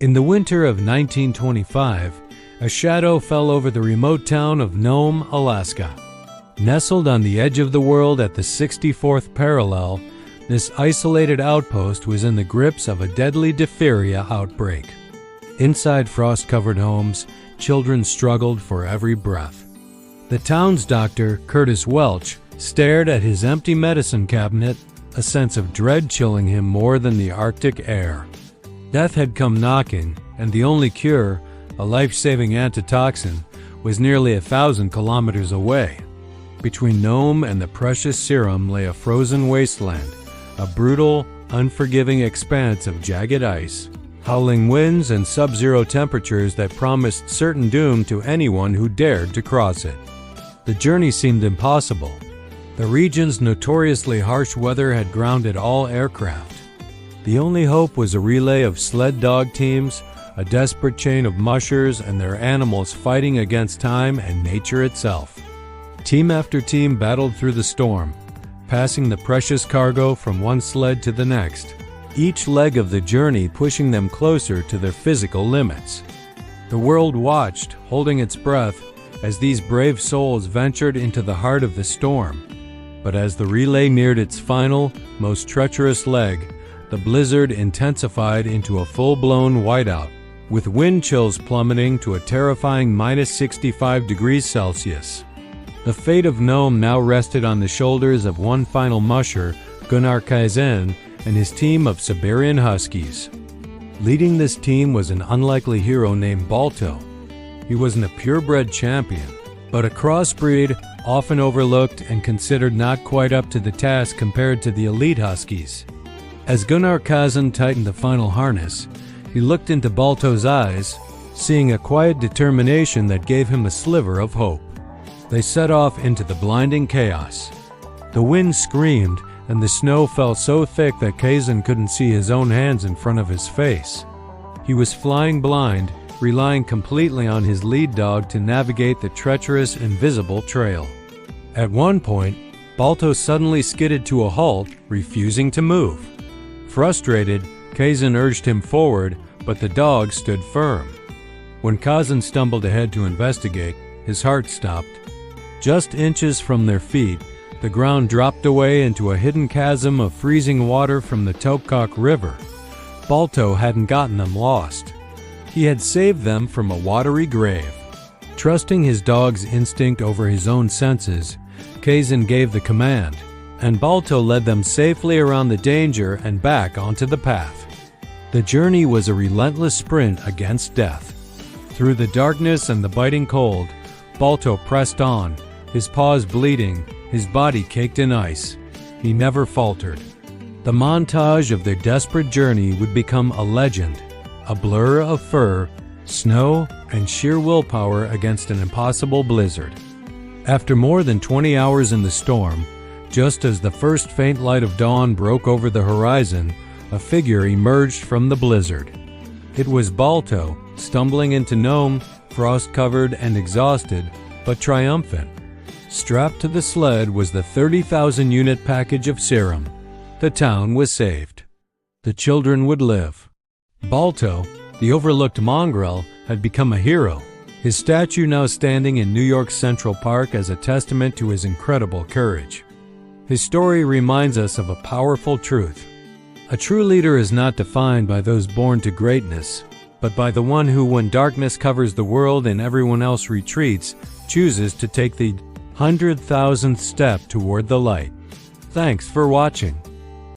In the winter of 1925, a shadow fell over the remote town of Nome, Alaska. Nestled on the edge of the world at the 64th parallel, this isolated outpost was in the grips of a deadly diphtheria outbreak. Inside frost-covered homes, children struggled for every breath. The town's doctor, Curtis Welch, stared at his empty medicine cabinet, a sense of dread chilling him more than the Arctic air. Death had come knocking, and the only cure, a life-saving antitoxin, was nearly 1,000 kilometers away. Between Nome and the precious serum lay a frozen wasteland, a brutal, unforgiving expanse of jagged ice, howling winds and sub-zero temperatures that promised certain doom to anyone who dared to cross it. The journey seemed impossible. The region's notoriously harsh weather had grounded all aircraft. The only hope was a relay of sled dog teams, a desperate chain of mushers and their animals fighting against time and nature itself. Team after team battled through the storm, passing the precious cargo from one sled to the next, each leg of the journey pushing them closer to their physical limits. The world watched, holding its breath, as these brave souls ventured into the heart of the storm. But as the relay neared its final, most treacherous leg, the blizzard intensified into a full-blown whiteout, with wind chills plummeting to a terrifying minus 65 degrees Celsius. The fate of Nome now rested on the shoulders of one final musher, Gunnar Kaizen, and his team of Siberian Huskies. Leading this team was an unlikely hero named Balto. He wasn't a purebred champion, but a crossbreed, often overlooked and considered not quite up to the task compared to the elite Huskies. As Gunnar Kaizen tightened the final harness, he looked into Balto's eyes, seeing a quiet determination that gave him a sliver of hope. They set off into the blinding chaos. The wind screamed, and the snow fell so thick that Kaizen couldn't see his own hands in front of his face. He was flying blind, relying completely on his lead dog to navigate the treacherous, invisible trail. At one point, Balto suddenly skidded to a halt, refusing to move. Frustrated, Kaizen urged him forward, but the dog stood firm. When Kaizen stumbled ahead to investigate, his heart stopped. Just inches from their feet, the ground dropped away into a hidden chasm of freezing water from the Topkok River. Balto hadn't gotten them lost. He had saved them from a watery grave. Trusting his dog's instinct over his own senses, Kaizen gave the command, and Balto led them safely around the danger and back onto the path. The journey was a relentless sprint against death. Through the darkness and the biting cold, Balto pressed on, his paws bleeding, his body caked in ice. He never faltered. The montage of their desperate journey would become a legend, a blur of fur, snow, and sheer willpower against an impossible blizzard. After more than 20 hours in the storm, just as the first faint light of dawn broke over the horizon, a figure emerged from the blizzard. It was Balto, stumbling into Nome, frost-covered and exhausted, but triumphant. Strapped to the sled was the 30,000-unit package of serum. The town was saved. The children would live. Balto, the overlooked mongrel, had become a hero, his statue now standing in New York's Central Park as a testament to his incredible courage. His story reminds us of a powerful truth. A true leader is not defined by those born to greatness, but by the one who, when darkness covers the world and everyone else retreats, chooses to take the 100,000th step toward the light. Thanks for watching.